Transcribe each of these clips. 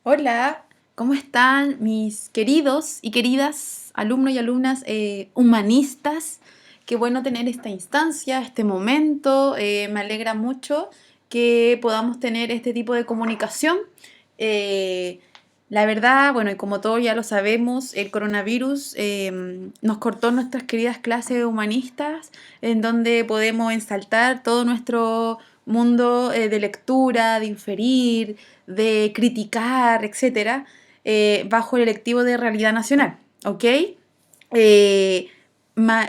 Hola, ¿cómo están mis queridos y queridas alumnos y alumnas humanistas? Qué bueno tener esta instancia, este momento. Me alegra mucho que podamos tener este tipo de comunicación. Eh, la verdad, bueno, y como todos ya lo sabemos, el coronavirus nos cortó nuestras queridas clases humanistas, en donde podemos ensaltar todo nuestro mundo de lectura, de inferir, de criticar, etcétera, bajo el electivo de realidad nacional, ¿ok? Eh,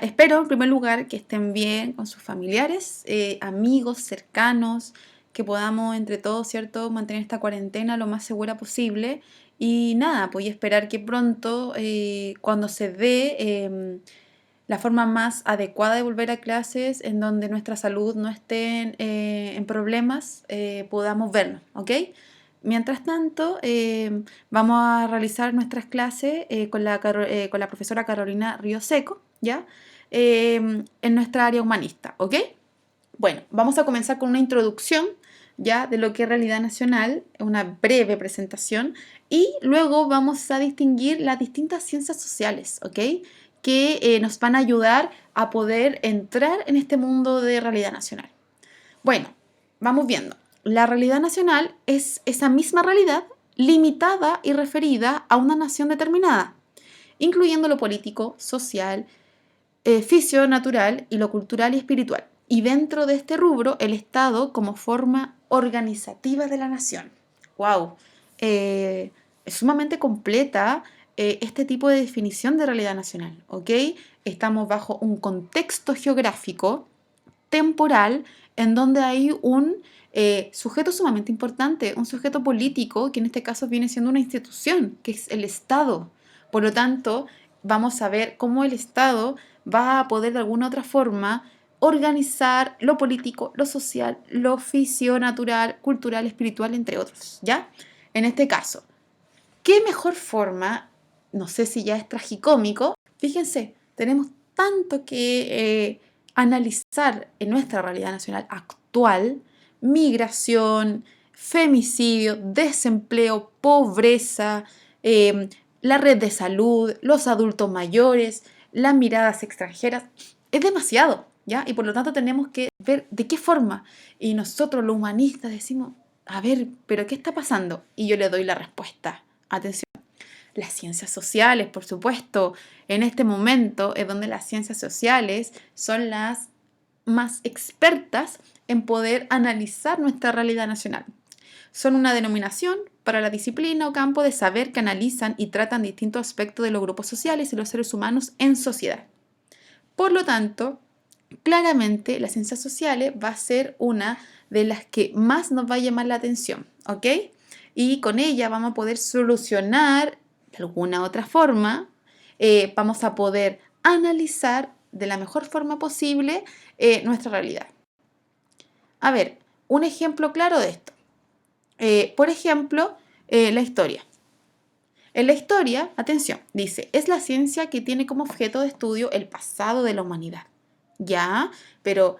Espero, en primer lugar, que estén bien con sus familiares, amigos, cercanos, que podamos entre todos, ¿cierto?, mantener esta cuarentena lo más segura posible. Y nada, pues y esperar que pronto, cuando se dé la forma más adecuada de volver a clases, en donde nuestra salud no esté en problemas, podamos vernos, ¿ok? Mientras tanto, vamos a realizar nuestras clases con la profesora Carolina Río Seco, ¿ya? En nuestra área humanista, ¿ok? Bueno, vamos a comenzar con una introducción ya de lo que es realidad nacional, una breve presentación, y luego vamos a distinguir las distintas ciencias sociales, ¿ok? Que nos van a ayudar a poder entrar en este mundo de realidad nacional. Bueno, vamos viendo. La realidad nacional es esa misma realidad limitada y referida a una nación determinada, incluyendo lo político, social, fisio-natural y lo cultural y espiritual. Y dentro de este rubro, el Estado como forma organizativa de la nación. ¡Wow! Es sumamente completa este tipo de definición de realidad nacional, ¿ok? Estamos bajo un contexto geográfico, temporal, en donde hay un sujeto sumamente importante, un sujeto político, que en este caso viene siendo una institución, que es el Estado. Por lo tanto, vamos a ver cómo el Estado va a poder de alguna otra forma organizar lo político, lo social, lo fisio-natural, cultural, espiritual, entre otros, ¿ya? En este caso, ¿qué mejor forma? No sé si ya es tragicómico. Fíjense, tenemos tanto que analizar en nuestra realidad nacional actual: migración, femicidio, desempleo, pobreza, eh, la red de salud, los adultos mayores, las miradas extranjeras. Es demasiado, ¿ya? Y por lo tanto tenemos que ver de qué forma. Y nosotros los humanistas decimos, a ver, ¿pero qué está pasando? Y yo le doy la respuesta. Atención, las ciencias sociales, por supuesto. En este momento es donde las ciencias sociales son las más expertas en poder analizar nuestra realidad nacional. Son una denominación para la disciplina o campo de saber que analizan y tratan distintos aspectos de los grupos sociales y los seres humanos en sociedad. Por lo tanto, claramente las ciencias sociales va a ser una de las que más nos va a llamar la atención, ¿ok? Y con ella vamos a poder solucionar de alguna otra forma, vamos a poder analizar de la mejor forma posible nuestra realidad. A ver, un ejemplo claro de esto. Por ejemplo, la historia. En la historia, atención, dice, es la ciencia que tiene como objeto de estudio el pasado de la humanidad. Ya, pero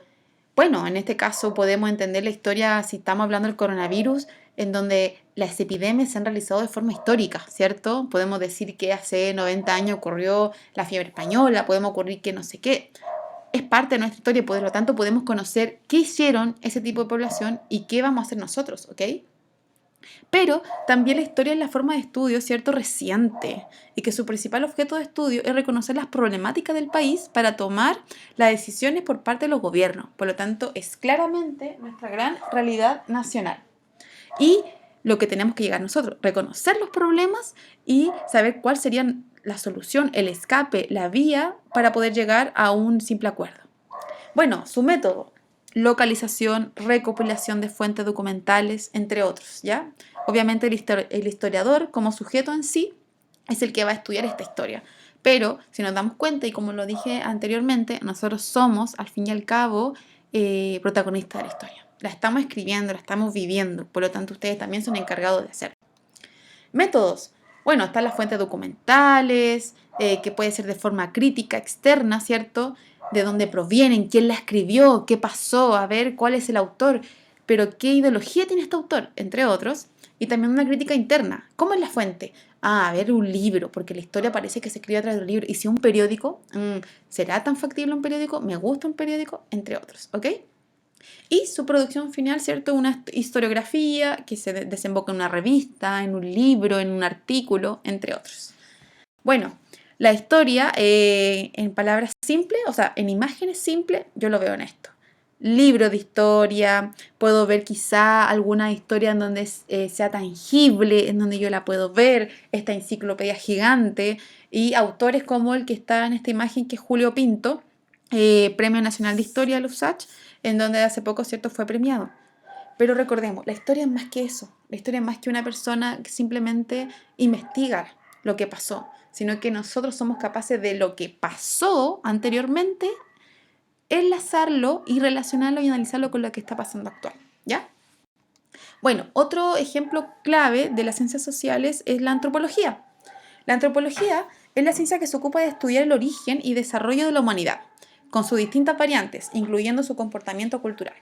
bueno, en este caso podemos entender la historia si estamos hablando del coronavirus, en donde las epidemias se han realizado de forma histórica, ¿cierto? Podemos decir que hace 90 años ocurrió la fiebre española, podemos ocurrir que no sé qué. Es parte de nuestra historia, por lo tanto podemos conocer qué hicieron ese tipo de población y qué vamos a hacer nosotros, ¿ok? Pero también la historia es la forma de estudio, ¿cierto?, reciente, y que su principal objeto de estudio es reconocer las problemáticas del país para tomar las decisiones por parte de los gobiernos. Por lo tanto, es claramente nuestra gran realidad nacional. Y lo que tenemos que llegar nosotros, reconocer los problemas y saber cuál sería la solución, el escape, la vía para poder llegar a un simple acuerdo. Bueno, su método: localización, recopilación de fuentes documentales, entre otros, ¿ya? Obviamente el historiador como sujeto en sí es el que va a estudiar esta historia. Pero si nos damos cuenta, y como lo dije anteriormente, nosotros somos, al fin y al cabo, protagonistas de la historia. La estamos escribiendo, la estamos viviendo, por lo tanto ustedes también son encargados de hacerlo. Métodos. Bueno, están las fuentes documentales, que puede ser de forma crítica, externa, ¿cierto? De dónde provienen, quién la escribió, qué pasó, a ver cuál es el autor. pero ¿qué ideología tiene este autor? Entre otros. Y también una crítica interna. ¿Cómo es la fuente? Ah, a ver, un libro, porque la historia parece que se escribe a través de un libro. ¿Y si un periódico? ¿Será tan factible un periódico? ¿Me gusta un periódico? Entre otros, ¿ok? Y su producción final, ¿cierto? Una historiografía que se desemboca en una revista, en un libro, en un artículo, entre otros. Bueno, la historia, en palabras simples, o sea, en imágenes simples, yo lo veo en esto. Libro de historia, puedo ver quizá alguna historia en donde sea tangible, en donde yo la puedo ver, esta enciclopedia gigante, y autores como el que está en esta imagen, que es Julio Pinto, Premio Nacional de Historia de USACH, en donde hace poco, ¿cierto?, fue premiado. Pero recordemos, la historia es más que eso. La historia es más que una persona que simplemente investiga lo que pasó, sino que nosotros somos capaces de lo que pasó anteriormente, enlazarlo y relacionarlo y analizarlo con lo que está pasando actual, ¿ya? Bueno, otro ejemplo clave de las ciencias sociales es la antropología. La antropología es la ciencia que se ocupa de estudiar el origen y desarrollo de la humanidad, con sus distintas variantes, incluyendo su comportamiento cultural.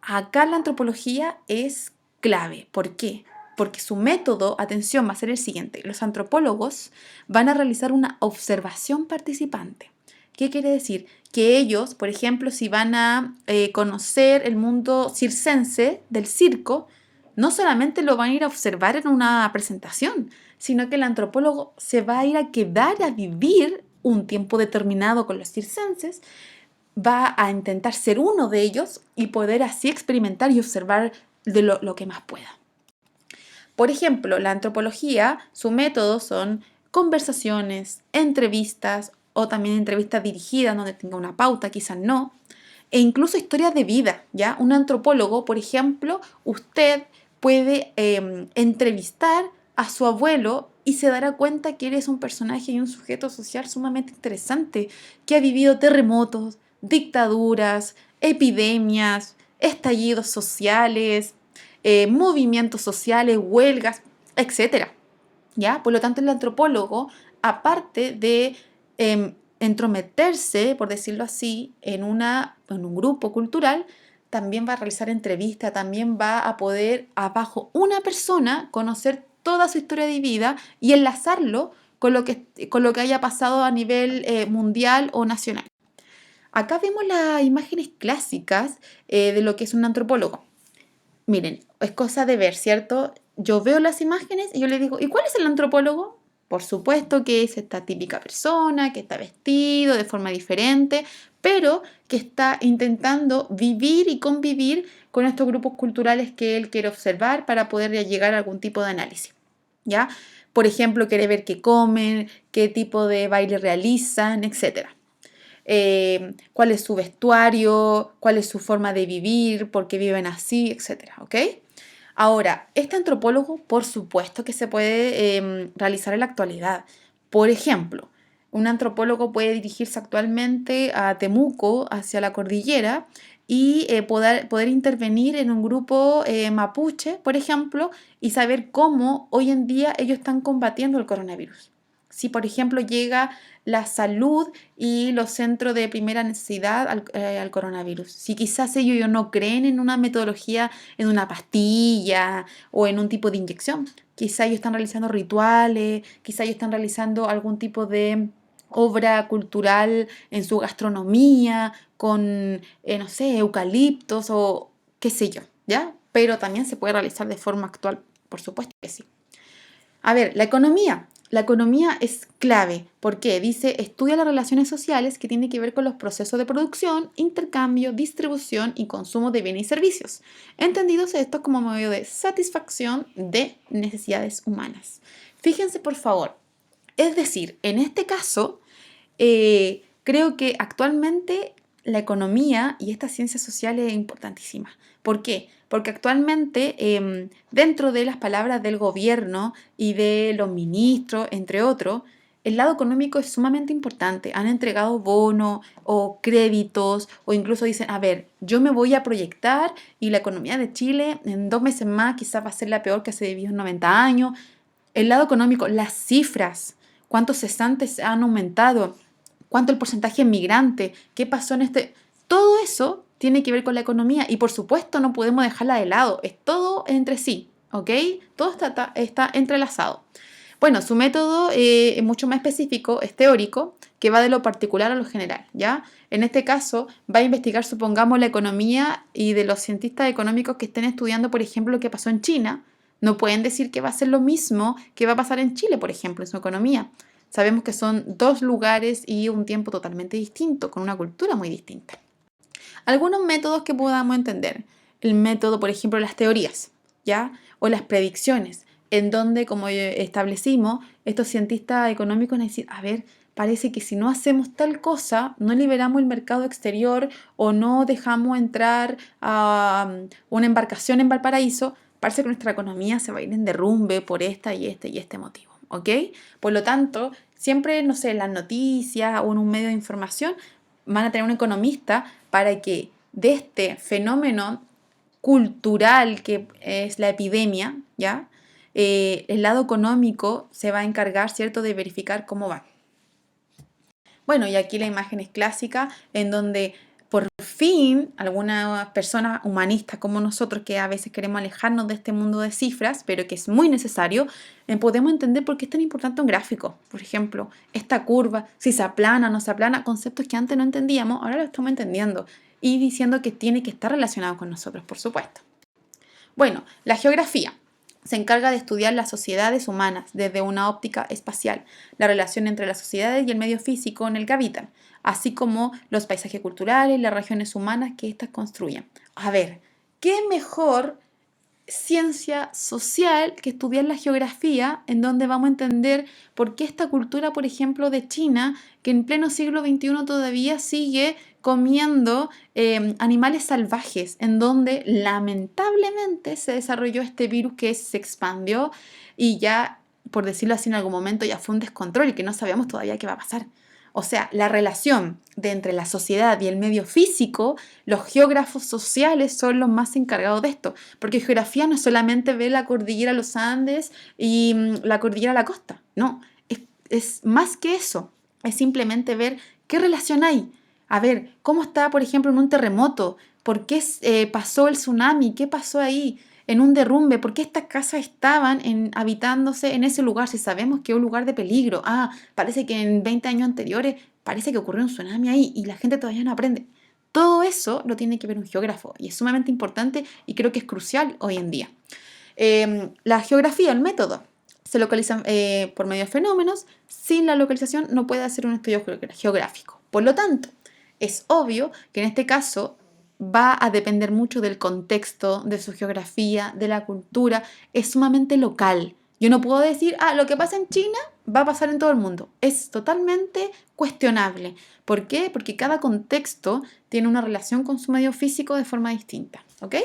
Acá la antropología es clave. ¿Por qué? Porque su método, atención, va a ser el siguiente. Los antropólogos van a realizar una observación participante. ¿Qué quiere decir? Que ellos, por ejemplo, si van a conocer el mundo circense del circo, no solamente lo van a ir a observar en una presentación, sino que el antropólogo se va a ir a quedar a vivir un tiempo determinado con los circenses, va a intentar ser uno de ellos y poder así experimentar y observar de lo que más pueda. Por ejemplo, la antropología, su método son conversaciones, entrevistas o también entrevistas dirigidas donde tenga una pauta, quizás no, e incluso historias de vida, ¿ya? Un antropólogo, por ejemplo, usted puede entrevistar a su abuelo y se dará cuenta que él es un personaje y un sujeto social sumamente interesante, que ha vivido terremotos, dictaduras, epidemias, estallidos sociales, movimientos sociales, huelgas, etcétera, ¿ya? Por lo tanto, el antropólogo, aparte de entrometerse, por decirlo así, en un grupo cultural, también va a realizar entrevistas, también va a poder, bajo una persona, conocer toda su historia de vida y enlazarlo con lo que haya pasado a nivel mundial o nacional. Acá vemos las imágenes clásicas de lo que es un antropólogo. Miren, es cosa de ver, ¿cierto? Yo veo las imágenes y yo le digo, ¿y cuál es el antropólogo? Por supuesto que es esta típica persona que está vestido de forma diferente, pero que está intentando vivir y convivir con estos grupos culturales que él quiere observar para poder llegar a algún tipo de análisis, ¿ya? Por ejemplo, quiere ver qué comen, qué tipo de baile realizan, etc. Cuál es su vestuario, cuál es su forma de vivir, por qué viven así, etcétera, ¿ok? Ahora, este antropólogo, por supuesto que se puede realizar en la actualidad. Por ejemplo, un antropólogo puede dirigirse actualmente a Temuco, hacia la cordillera, y poder intervenir en un grupo mapuche, por ejemplo, y saber cómo hoy en día ellos están combatiendo el coronavirus. Si, por ejemplo, llega la salud y los centros de primera necesidad al coronavirus. Si quizás ellos no creen en una metodología, en una pastilla o en un tipo de inyección, quizás ellos están realizando rituales, quizás ellos están realizando algún tipo de obra cultural en su gastronomía, con, no sé, eucaliptos o qué sé yo, ¿ya? Pero también se puede realizar de forma actual, por supuesto que sí. A ver, la economía. La economía es clave porque dice, estudia las relaciones sociales que tienen que ver con los procesos de producción, intercambio, distribución y consumo de bienes y servicios, entendidos estos como medio de satisfacción de necesidades humanas. Fíjense, por favor, es decir, en este caso, creo que actualmente la economía y esta ciencia social es importantísima. ¿Por qué? Porque actualmente dentro de las palabras del gobierno y de los ministros, entre otros, el lado económico es sumamente importante. Han entregado bonos o créditos o incluso dicen, a ver, yo me voy a proyectar y la economía de Chile en 2 meses más quizás va a ser la peor que se vivió en 90 años. El lado económico, las cifras, cuántos cesantes han aumentado, cuánto el porcentaje migrante, qué pasó en este... Todo eso tiene que ver con la economía y por supuesto no podemos dejarla de lado, es todo entre sí, ¿ok? Todo está entrelazado. Bueno, su método es mucho más específico, es teórico, que va de lo particular a lo general, ¿ya? En este caso, va a investigar, supongamos, la economía y de los cientistas económicos que estén estudiando, por ejemplo, lo que pasó en China. No pueden decir que va a ser lo mismo que va a pasar en Chile, por ejemplo, en su economía. Sabemos que son dos lugares y un tiempo totalmente distinto, con una cultura muy distinta. Algunos métodos que podamos entender. El método, por ejemplo, las teorías, ¿ya? O las predicciones, en donde, como establecimos, estos cientistas económicos dicen, a ver, parece que si no hacemos tal cosa, no liberamos el mercado exterior o no dejamos entrar a una embarcación en Valparaíso, parece que nuestra economía se va a ir en derrumbe por esta y este motivo, ¿ok? Por lo tanto, siempre, no sé, en las noticias o en un medio de información van a tener un economista para que de este fenómeno cultural que es la epidemia, ¿ya? El lado económico se va a encargar, ¿cierto?, de verificar cómo va. Bueno, y aquí la imagen es clásica, en donde por fin algunas personas humanistas como nosotros, que a veces queremos alejarnos de este mundo de cifras, pero que es muy necesario, podemos entender por qué es tan importante un gráfico. Por ejemplo, esta curva, si se aplana o no se aplana, conceptos que antes no entendíamos, ahora lo estamos entendiendo y diciendo que tiene que estar relacionado con nosotros, por supuesto. Bueno, la geografía se encarga de estudiar las sociedades humanas desde una óptica espacial, la relación entre las sociedades y el medio físico en el que habitan, así como los paisajes culturales, las regiones humanas que éstas construyen. A ver, ¿qué mejor ciencia social que estudiar la geografía, en donde vamos a entender por qué esta cultura, por ejemplo, de China, que en pleno siglo XXI todavía sigue comiendo animales salvajes, en donde lamentablemente se desarrolló este virus que se expandió y ya, por decirlo así, en algún momento ya fue un descontrol y que no sabemos todavía qué va a pasar. O sea, la relación entre la sociedad y el medio físico, los geógrafos sociales son los más encargados de esto, porque geografía no es solamente ver la cordillera de los Andes y la cordillera de la costa, no, es más que eso, es simplemente ver qué relación hay. A ver, ¿cómo está, por ejemplo, en un terremoto? ¿Por qué pasó el tsunami? ¿Qué pasó ahí? En un derrumbe, ¿por qué estas casas estaban habitándose en ese lugar si sabemos que es un lugar de peligro? Ah, parece que en 20 años anteriores parece que ocurrió un tsunami ahí y la gente todavía no aprende. Todo eso lo tiene que ver un geógrafo y es sumamente importante y creo que es crucial hoy en día. La geografía, el método, se localiza por medio de fenómenos. Sin la localización no puede hacer un estudio geográfico. Por lo tanto, es obvio que en este caso va a depender mucho del contexto, de su geografía, de la cultura, es sumamente local. Yo no puedo decir, lo que pasa en China va a pasar en todo el mundo. Es totalmente cuestionable. ¿Por qué? Porque cada contexto tiene una relación con su medio físico de forma distinta. ¿Ok?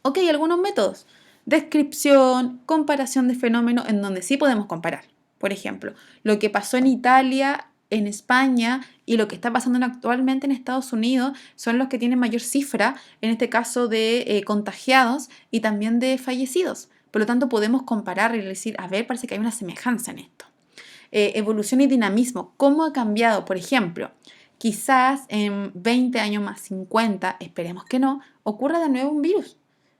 Ok, algunos métodos. Descripción, comparación de fenómenos en donde sí podemos comparar. Por ejemplo, lo que pasó en Italia, en España y lo que está pasando actualmente en Estados Unidos son los que tienen mayor cifra, en este caso de contagiados y también de fallecidos. Por lo tanto, podemos comparar y decir, a ver, parece que hay una semejanza en esto. Evolución y dinamismo. ¿Cómo ha cambiado? Por ejemplo, quizás en 20 años más, 50, esperemos que no, ocurra de nuevo un virus.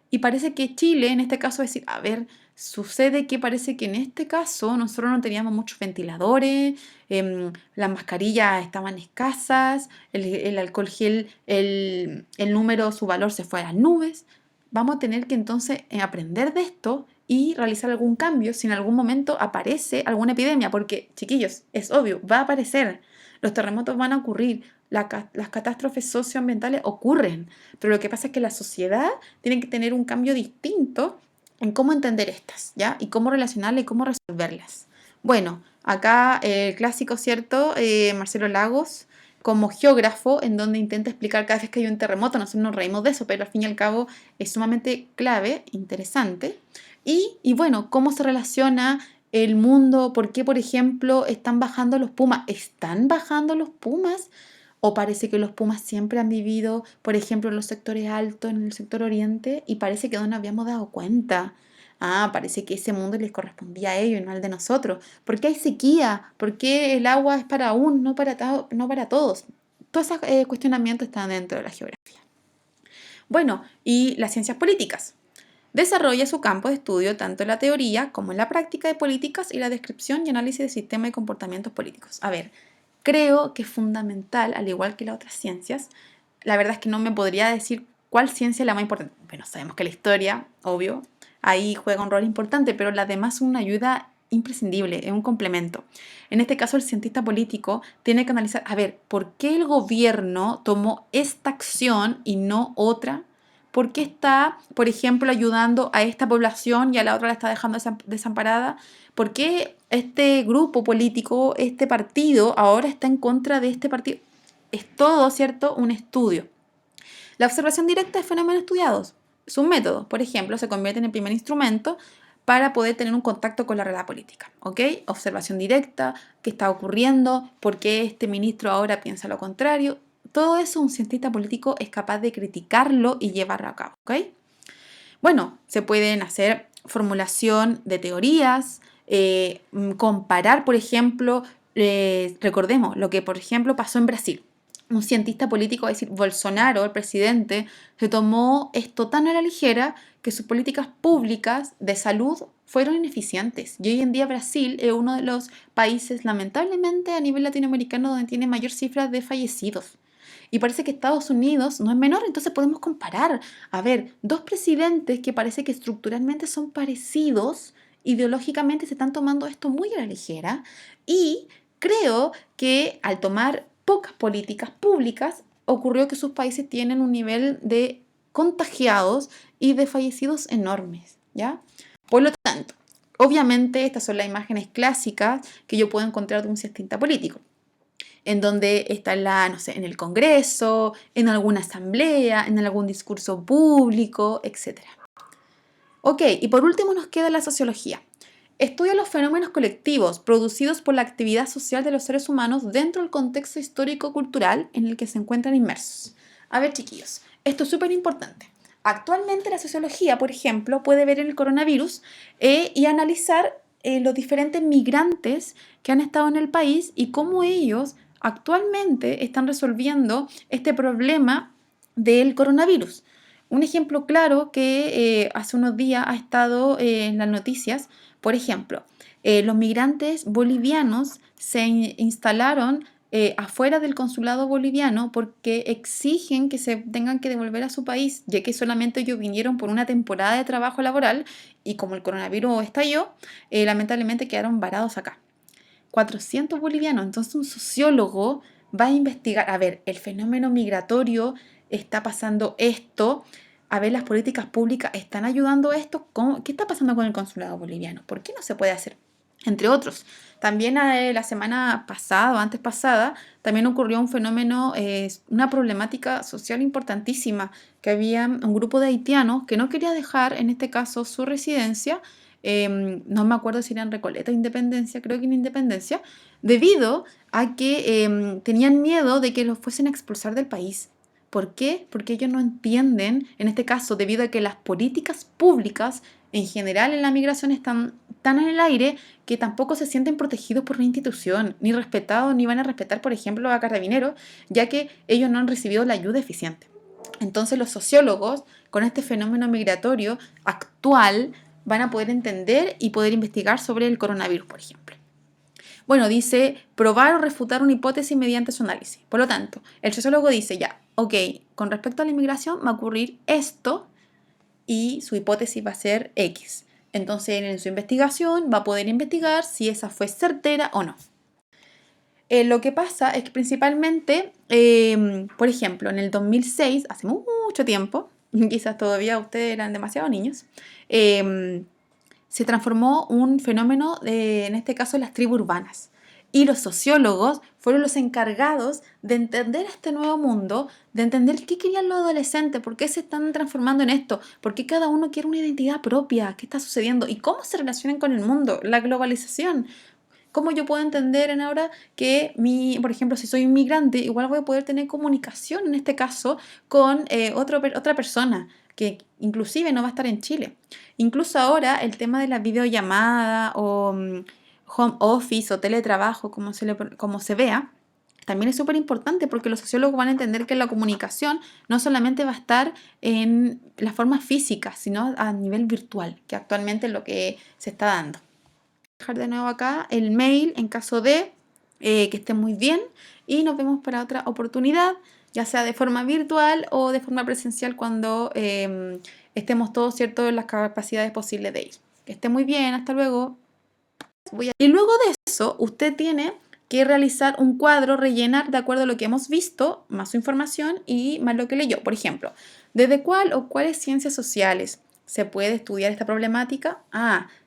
Y parece que Chile, en este caso, decir, a ver, sucede que parece que en este caso nosotros no teníamos muchos ventiladores, las mascarillas estaban escasas, el alcohol gel, el número, su valor se fue a las nubes. Vamos a tener que entonces aprender de esto y realizar algún cambio si en algún momento aparece alguna epidemia, porque, chiquillos, es obvio, va a aparecer, los terremotos van a ocurrir, las catástrofes socioambientales ocurren, pero lo que pasa es que la sociedad tiene que tener un cambio distinto en cómo entender estas, ¿ya? Y cómo relacionarlas y cómo resolverlas. Bueno, acá el clásico, ¿cierto? Marcelo Lagos, como geógrafo, en donde intenta explicar cada vez que hay un terremoto, nosotros nos reímos de eso, pero al fin y al cabo es sumamente clave, interesante. Y bueno, cómo se relaciona el mundo, por qué, por ejemplo, están bajando los pumas. ¿Están bajando los pumas? ¿O parece que los pumas siempre han vivido, por ejemplo, en los sectores altos, en el sector oriente, y parece que no nos habíamos dado cuenta? Parece que ese mundo les correspondía a ellos y no al de nosotros. ¿Por qué hay sequía? ¿Por qué el agua es para uno, no para todos? Todos esos cuestionamientos están dentro de la geografía. Bueno, y las ciencias políticas. Desarrolla su campo de estudio tanto en la teoría como en la práctica de políticas y la descripción y análisis de sistemas y comportamientos políticos. A ver, creo que es fundamental, al igual que las otras ciencias, la verdad es que no me podría decir cuál ciencia es la más importante. Bueno, sabemos que la historia, obvio, ahí juega un rol importante, pero las demás son una ayuda imprescindible, es un complemento. En este caso, el cientista político tiene que analizar, a ver, ¿por qué el gobierno tomó esta acción y no otra? ¿Por qué está, por ejemplo, ayudando a esta población y a la otra la está dejando desamparada? ¿Por qué este grupo político, este partido, ahora está en contra de este partido? Es todo, ¿cierto?, un estudio. La observación directa de fenómenos estudiados. Su método, por ejemplo, se convierte en el primer instrumento para poder tener un contacto con la realidad política. ¿Ok? Observación directa, qué está ocurriendo, por qué este ministro ahora piensa lo contrario. Todo eso un cientista político es capaz de criticarlo y llevarlo a cabo. ¿Ok? Bueno, se pueden hacer formulación de teorías, comparar, por ejemplo, recordemos lo que, por ejemplo, pasó en Brasil. Un cientista político, es decir, Bolsonaro, el presidente, se tomó esto tan a la ligera que sus políticas públicas de salud fueron ineficientes. Y hoy en día Brasil es uno de los países, lamentablemente, a nivel latinoamericano donde tiene mayor cifra de fallecidos. Y parece que Estados Unidos no es menor, entonces podemos comparar. A ver, dos presidentes que parece que estructuralmente son parecidos, ideológicamente se están tomando esto muy a la ligera y creo que al tomar pocas políticas públicas ocurrió que sus países tienen un nivel de contagiados y de fallecidos enormes, ¿ya? Por lo tanto, obviamente estas son las imágenes clásicas que yo puedo encontrar de un cientista político en donde está no sé, en el Congreso, en alguna asamblea, en algún discurso público, etc. Ok, y por último nos queda la sociología. Estudia los fenómenos colectivos producidos por la actividad social de los seres humanos dentro del contexto histórico-cultural en el que se encuentran inmersos. A ver, chiquillos, esto es súper importante. Actualmente la sociología, por ejemplo, puede ver el coronavirus y analizar los diferentes migrantes que han estado en el país y cómo ellos actualmente están resolviendo este problema del coronavirus. Un ejemplo claro que hace unos días ha estado en las noticias, por ejemplo, los migrantes bolivianos se instalaron afuera del consulado boliviano porque exigen que se tengan que devolver a su país, ya que solamente ellos vinieron por una temporada de trabajo laboral y como el coronavirus estalló, lamentablemente quedaron varados acá. 400 bolivianos. Entonces un sociólogo va a investigar, a ver, el fenómeno migratorio está pasando esto, a ver, las políticas públicas están ayudando a esto, ¿qué está pasando con el consulado boliviano? ¿Por qué no se puede hacer? Entre otros. También la semana pasada o antes pasada, también ocurrió un fenómeno, una problemática social importantísima, que había un grupo de haitianos que no quería dejar, en este caso, su residencia, no me acuerdo si era en Recoleta o Independencia, creo que en Independencia, debido a que tenían miedo de que los fuesen a expulsar del país. ¿Por qué? Porque ellos no entienden, en este caso, debido a que las políticas públicas en general en la migración están tan en el aire que tampoco se sienten protegidos por una institución, ni respetados, ni van a respetar, por ejemplo, a Carabineros, ya que ellos no han recibido la ayuda eficiente. Entonces los sociólogos, con este fenómeno migratorio actual, van a poder entender y poder investigar sobre el coronavirus, por ejemplo. Bueno, dice probar o refutar una hipótesis mediante su análisis. Por lo tanto, el sociólogo dice ya, ok, con respecto a la inmigración va a ocurrir esto y su hipótesis va a ser X. Entonces, en su investigación va a poder investigar si esa fue certera o no. Lo que pasa es que principalmente, por ejemplo, en el 2006, hace mucho tiempo, quizás todavía ustedes eran demasiado niños, se transformó un fenómeno, en este caso, las tribus urbanas. Y los sociólogos fueron los encargados de entender este nuevo mundo, de entender qué querían los adolescentes, por qué se están transformando en esto, por qué cada uno quiere una identidad propia, qué está sucediendo y cómo se relacionan con el mundo, la globalización. ¿Cómo yo puedo entender en ahora que por ejemplo, si soy inmigrante, igual voy a poder tener comunicación, en este caso, con otra persona que inclusive no va a estar en Chile? Incluso ahora el tema de la videollamada o home office o teletrabajo, como se vea, también es súper importante porque los sociólogos van a entender que la comunicación no solamente va a estar en la forma física, sino a nivel virtual, que actualmente es lo que se está dando. Voy a dejar de nuevo acá el mail en caso de que esté muy bien y nos vemos para otra oportunidad, ya sea de forma virtual o de forma presencial cuando estemos todos, ¿cierto?, en las capacidades posibles de ir. Que esté muy bien, hasta luego. Y luego de eso, usted tiene que realizar un cuadro, rellenar de acuerdo a lo que hemos visto, más su información y más lo que leyó. Por ejemplo, ¿desde cuál o cuáles ciencias sociales se puede estudiar esta problemática?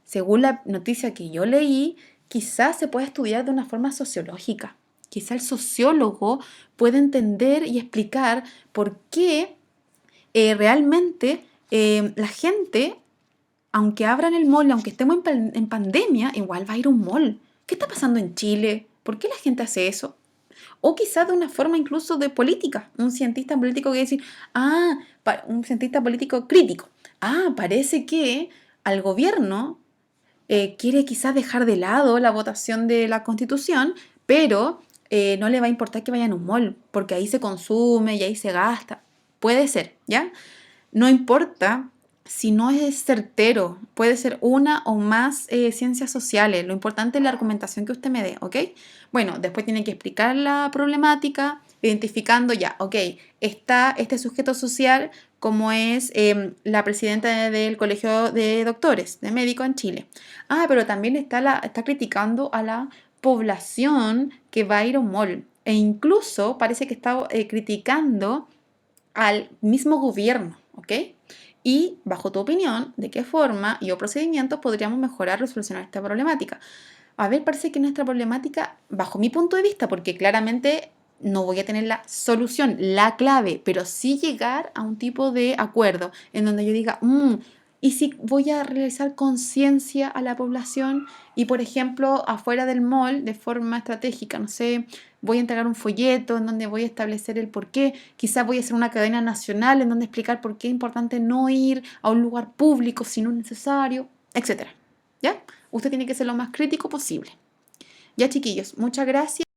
Según la noticia que yo leí, quizás se puede estudiar de una forma sociológica. Quizá el sociólogo puede entender y explicar por qué realmente la gente, aunque abran el mall, aunque estemos en pandemia, igual va a ir a un mall. ¿Qué está pasando en Chile? ¿Por qué la gente hace eso? O quizás de una forma incluso de política. Un cientista político que decir, un cientista político crítico. Parece que al gobierno quiere quizás dejar de lado la votación de la Constitución, pero no le va a importar que vayan a un mall, porque ahí se consume y ahí se gasta. Puede ser, ¿ya? No importa si no es certero, puede ser una o más ciencias sociales. Lo importante es la argumentación que usted me dé, ¿ok? Bueno, después tiene que explicar la problemática, identificando ya, ok, está este sujeto social como es la presidenta del Colegio de Doctores, de Médicos en Chile. Pero también está criticando a la población que va a ir a un mall. E incluso parece que está criticando al mismo gobierno, ¿ok? Y bajo tu opinión, ¿de qué forma y o procedimientos podríamos mejorar o solucionar esta problemática? A ver, parece que nuestra problemática, bajo mi punto de vista, porque claramente no voy a tener la solución, la clave, pero sí llegar a un tipo de acuerdo en donde yo diga, ¿y si voy a realizar conciencia a la población y, por ejemplo, afuera del mall, de forma estratégica, no sé, voy a entregar un folleto en donde voy a establecer el por qué, quizás voy a hacer una cadena nacional en donde explicar por qué es importante no ir a un lugar público si no es necesario, etcétera, ¿ya? Usted tiene que ser lo más crítico posible. Ya, chiquillos, muchas gracias.